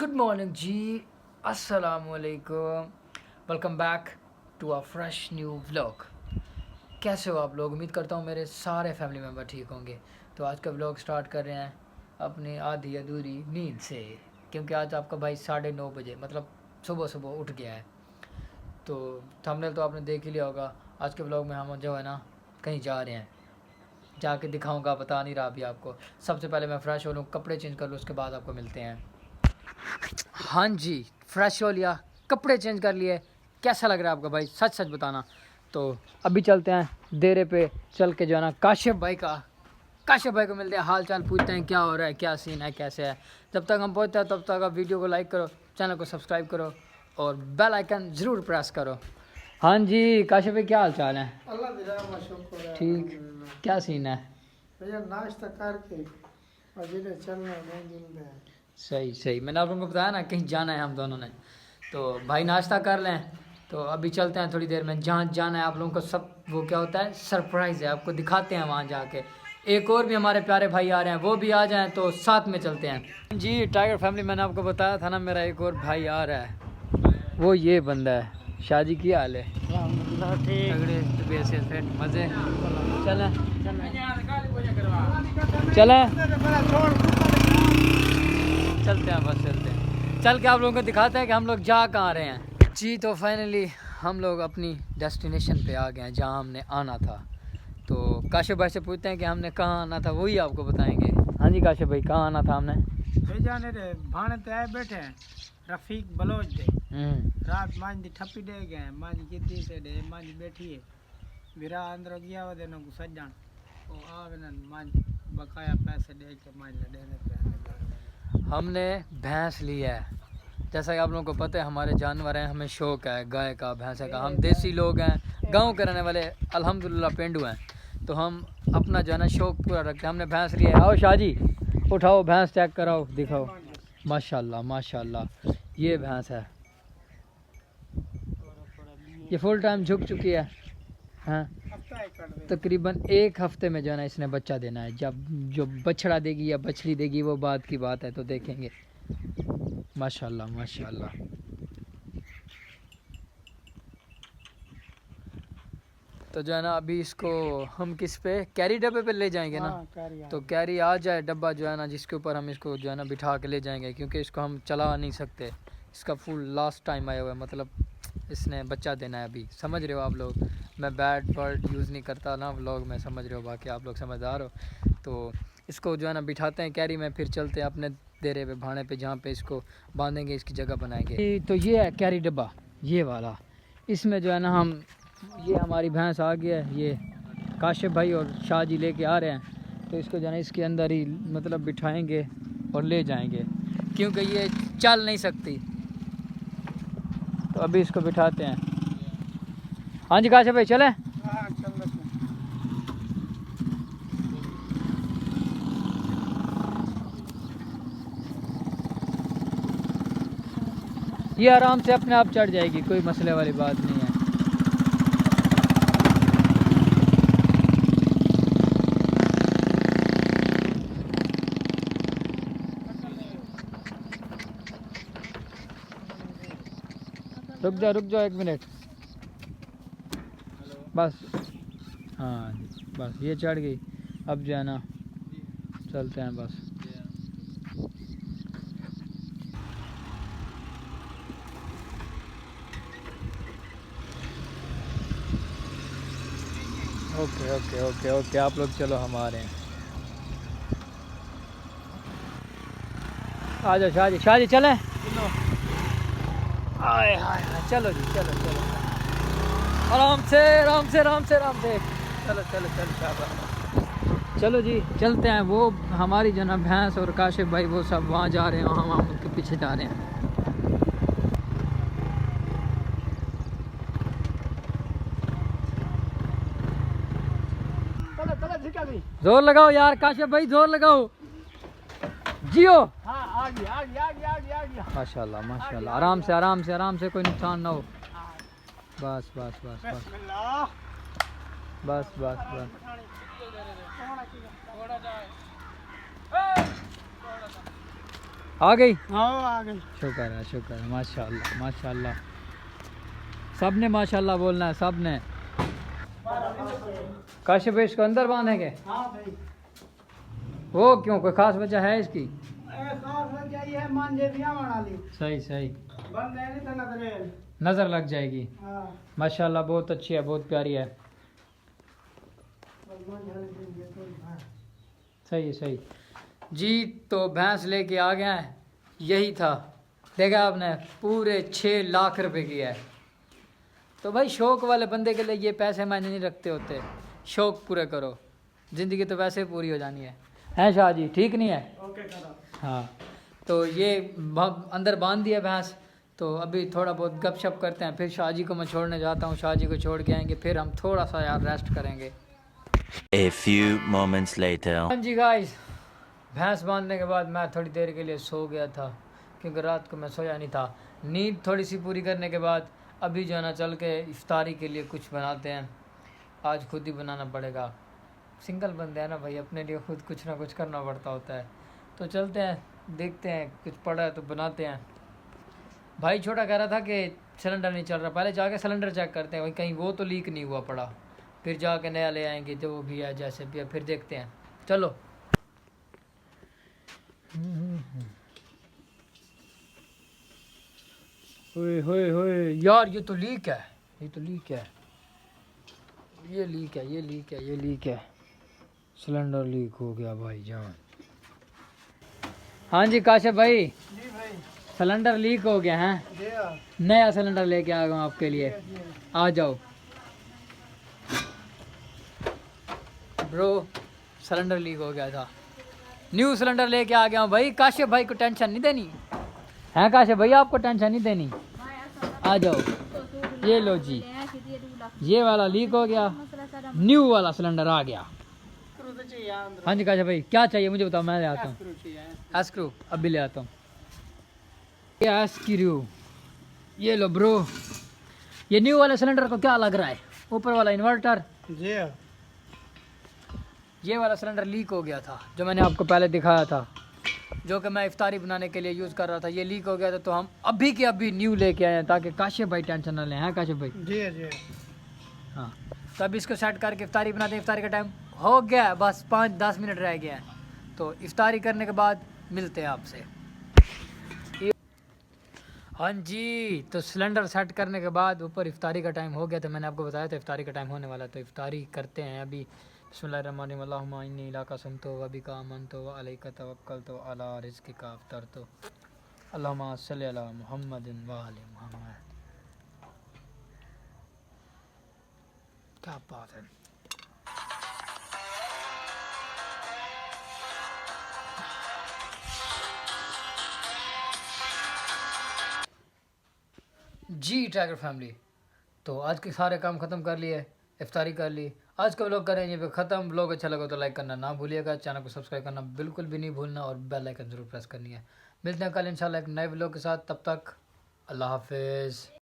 Good morning जी, अस्सलाम वालेकुम। Welcome back to a fresh new vlog. कैसे हो आप लोग? उम्मीद करता हूँ मेरे सारे फैमिली मेम्बर ठीक होंगे। तो आज का व्लॉग स्टार्ट कर रहे हैं अपनी आधी अधूरी नींद से, क्योंकि आज आपका भाई 9:30 बजे मतलब सुबह सुबह उठ गया है। तो थंबनेल तो आपने देख ही लिया होगा। आज के व्लॉग में हम जो है ना कहीं जा रहे हैं, जाके दिखाऊंगा, बता नहीं रहा अभी आपको। सबसे पहले मैं फ्रेश हो लूँ, कपड़े चेंज कर लूँ, उसके बाद आपको मिलते हैं। हाँ जी, फ्रेश हो लिया, कपड़े चेंज कर लिए। कैसा लग रहा है आपका भाई? सच सच बताना। तो अभी चलते हैं डेरे पे, चल के जो है ना काशिफ भाई को मिलते हैं, हाल चाल पूछते हैं क्या हो रहा है, क्या सीन है, कैसे है। जब तक हम पहुँचते हैं तब तक आप वीडियो को लाइक करो, चैनल को सब्सक्राइब करो और बेल आइकन ज़रूर प्रेस करो। हाँ जी काशिफ भाई, क्या हाल चाल है? अल्लाह दिला शुक्र है। ठीक, क्या सीन है? भैया नाश्ता करके और जिधर चलना है मिल रहा है। सही सही, मैंने आप लोगों को बताया ना कहीं जाना है हम दोनों ने। तो भाई नाश्ता कर लें, तो अभी चलते हैं थोड़ी देर में। जहाँ जाना है आप लोगों को सब वो क्या होता है, सरप्राइज़ है, आपको दिखाते हैं वहाँ जाके। एक और भी हमारे प्यारे भाई आ रहे हैं, वो भी आ जाएं तो साथ में चलते हैं जी। टाइगर फैमिली, मैंने आपको बताया था ना मेरा एक और भाई आ रहा है, वो ये बंदा है। शाहजी की हाल है? तगड़े तबीयत से फिर मज़े। चलें चलते हैं, बस चलते हैं। चल के आप लोगों को दिखाते हैं कि हम लोग जा कहाँ रहे हैं जी। तो फाइनली हम लोग अपनी डेस्टिनेशन पे आ गए हैं, जहाँ हमने आना था। तो काशिफ भाई से पूछते हैं कि हमने कहाँ आना था, वही आपको बताएंगे। हाँ जी काशिफ भाई, कहाँ आना था हमने? जाने रे भाने ते आए बैठे हैं रफीक बलोच दे। रात मांझ दी ठप्पी दे गए, मांझ गिद्दी से दे मांझ बैठी है। मेरा अंदर गया वो देना को सज्जन ओ आवे न मांझ बकाया पैसे दे के मांझ ले देने पे। हमने भैंस ली है। जैसा कि आप लोगों को पता है हमारे जानवर हैं, हमें शौक़ है गाय का, भैंस का। हम देसी लोग हैं, गांव के रहने वाले, अल्हम्दुलिल्लाह पेंडू हैं। तो हम अपना जो है ना शौक़ पूरा रखते हैं। हमने भैंस ली है। आओ शाहजी, उठाओ भैंस, चेक कराओ, दिखाओ। माशाल्लाह माशाल्लाह, ये भैंस है, ये फुल टाइम झुक चुकी है। हाँ, तकरीबन 1 हफ्ते में जो है ना इसने बच्चा देना है। जब जो बछड़ा देगी या बछड़ी देगी वो बात की बात है, तो देखेंगे। माशाल्लाह माशाल्लाह। तो जो है ना अभी इसको हम किस पे, कैरी डब्बे पे ले जाएंगे ना। तो कैरी आ जाए डब्बा जो है ना, जिसके ऊपर हम इसको जो है ना बिठा के ले जाएंगे, क्योंकि इसको हम चला नहीं सकते। इसका फुल लास्ट टाइम आया हुआ है, मतलब इसने बच्चा देना है अभी। समझ रहे हो आप लोग, मैं बैड वर्ड यूज़ नहीं करता ना व्लॉग में, समझ रहे हो, बाकी आप लोग समझदार हो। तो इसको जो है ना बिठाते हैं कैरी में, फिर चलते हैं अपने डेरे पे, भाने पे, जहाँ पे इसको बांधेंगे, इसकी जगह बनाएंगे। तो ये है कैरी डब्बा, ये वाला। इसमें जो है ना हम, ये हमारी भैंस आ गया है, ये काशिफ भाई और शाह जी लेके आ रहे हैं। तो इसको जो है ना इसके अंदर ही मतलब बिठाएंगे और ले जाएंगे, क्योंकि ये चल नहीं सकती। तो अभी इसको बिठाते हैं। हाँ जी काशिफ भाई, चलें? ये आराम से अपने आप चढ़ जाएगी, कोई मसले वाली बात नहीं है। रुक जाओ 1 मिनट बस। हाँ बस ये चढ़ गई। अब जो है ना चलते हैं बस। ओके ओके ओके ओके, आप लोग चलो, हम आ रहे हैं। आ जाओ शाहजी चलें? आए हाय हाय, चलो जी, चलो चलो, आराम से आराम से आराम से आराम से। चलो चलो चलो शाबाश, चलो जी चलते हैं। वो हमारी जो ना भैंस और काशिफ भाई वो सब वहाँ जा रहे हैं, हम उनके पीछे जा रहे हैं। जोर लगाओ यार काशिफ भाई, जोर लगाओ, जियो। हाँ, आ गया। माशाल्लाह माशाल्लाह, आराम से आराम से आराम से, कोई नुकसान ना हो। बस बस बस बस बस बस बस। आ गई? हाँ आ गई। शुक्र है माशाल्लाह माशाल्लाह। सब ने माशाल्लाह बोलना है, सब ने। काशिफ भाई इसको अंदर बांधेंगे? हाँ भाई। वो क्यों, कोई खास वजह है इसकी? खास वजह ये है मान जे बिया बना ली। सही बंद है नहीं तो नजर नज़र लग जाएगी। हाँ। माशाल्लाह बहुत अच्छी है, बहुत प्यारी है। सही जी। तो भैंस लेके आ गया है, यही था। देखा आपने, पूरे 6 लाख रुपए की है। तो भाई शौक वाले बंदे के लिए ये पैसे मायने नहीं रखते होते। शौक पूरे करो, ज़िंदगी तो वैसे पूरी हो जानी है शाह जी, ठीक नहीं है? ओके करो। हाँ, तो ये अंदर बांध दिया भैंस। तो अभी थोड़ा बहुत गपशप करते हैं, फिर शाह जी को मैं छोड़ने जाता हूँ। शाह जी को छोड़ के आएंगे, फिर हम थोड़ा सा यार रेस्ट करेंगे। A few moments later. हाँ जी गाइस, भैंस बांधने के बाद मैं थोड़ी देर के लिए सो गया था, क्योंकि रात को मैं सोया नहीं था। नींद थोड़ी सी पूरी करने के बाद अभी जो है ना चल के इफ्तारी के लिए कुछ बनाते हैं। आज खुद ही बनाना पड़ेगा, सिंगल बंदे हैं ना भाई, अपने लिए खुद कुछ ना कुछ करना पड़ता होता है। तो चलते हैं, देखते हैं, कुछ पड़ा है तो बनाते हैं। भाई छोटा कह रहा था कि सिलेंडर नहीं चल रहा, पहले जाके सिलेंडर चेक करते हैं भाई, कहीं वो तो लीक नहीं हुआ पड़ा, फिर जाके नया ले आएंगे, जो भी है जैसे भी है, फिर देखते हैं। चलो। होए यार, ये तो लीक है, ये लीक है। सिलेंडर लीक हो गया भाई जान। हाँ जी काशिफ भाई, जी भाई। सिलेंडर लीक हो गया है, जी हाँ। नया सिलेंडर लेके आ गया हूँ आपके लिए, आ जाओ। ब्रो सिलेंडर लीक हो गया था, न्यू सिलेंडर लेके आ गया हूँ भाई। काशिफ भाई को टेंशन नहीं देनी है, काशिफ भाई आपको टेंशन नहीं देनी, आ जाओ। ये लो जी, ये वाला लीक हो गया, न्यू वाला सिलेंडर आ गया। हाँ जी काशिफ भाई, क्या चाहिए मुझे बताओ, मैं ले आता हूँ। स्क्रू अभी ले आता हूँ। ये स्क्रू, ये लो ब्रो। ये न्यू वाले सिलेंडर को क्या लग रहा है, ऊपर वाला इन्वर्टर। जी हाँ। ये वाला सिलेंडर लीक हो गया था, जो मैंने आपको पहले दिखाया था, जो कि मैं इफ्तारी बनाने के लिए यूज़ कर रहा था। ये लीक हो गया था, तो हम अभी के अभी न्यू लेके आए हैं, ताकि काशिफ भाई टेंशन ना लें। हैं काशिफ भाई? जी जी। हाँ, तो अभी इसको सेट करके इफ्तारी बनाते हैं। इफ्तारी का टाइम हो गया है, बस 5-10 मिनट रह गए हैं, तो इफ्तारी करने के बाद मिलते हैं आपसे। हाँ जी, तो सिलेंडर सेट करने के बाद ऊपर इफ्तारी का टाइम हो गया था, मैंने आपको बताया था इफ्तारी का टाइम होने वाला है, तो इफ्तारी करते हैं अभी। बिस्मिल्लाहिर्रहमानिर्रहीम, अल्लाहुम्मा इन्नी इलाका सुमतो व बिका आमनतो व अलैका तवक्कलतो अला रिज़्क़िका अफ़्तरतो अल्लाहुम्मा सल्लि अला मुहम्मदिन व आलि मुहम्मद। क्या बात है। जी टाइगर फैमिली, तो आज के सारे काम ख़त्म कर लिए, इफ्तारी कर ली। आज का व्लॉग करें ये पे ख़त्म। व्लॉग अच्छा लगा तो लाइक करना ना भूलिएगा, चैनल को सब्सक्राइब करना बिल्कुल भी नहीं भूलना, और बेल आइकन ज़रूर प्रेस करनी है। मिलते हैं कल इंशाल्लाह एक नए व्लॉग के साथ, तब तक अल्लाह हाफिज़।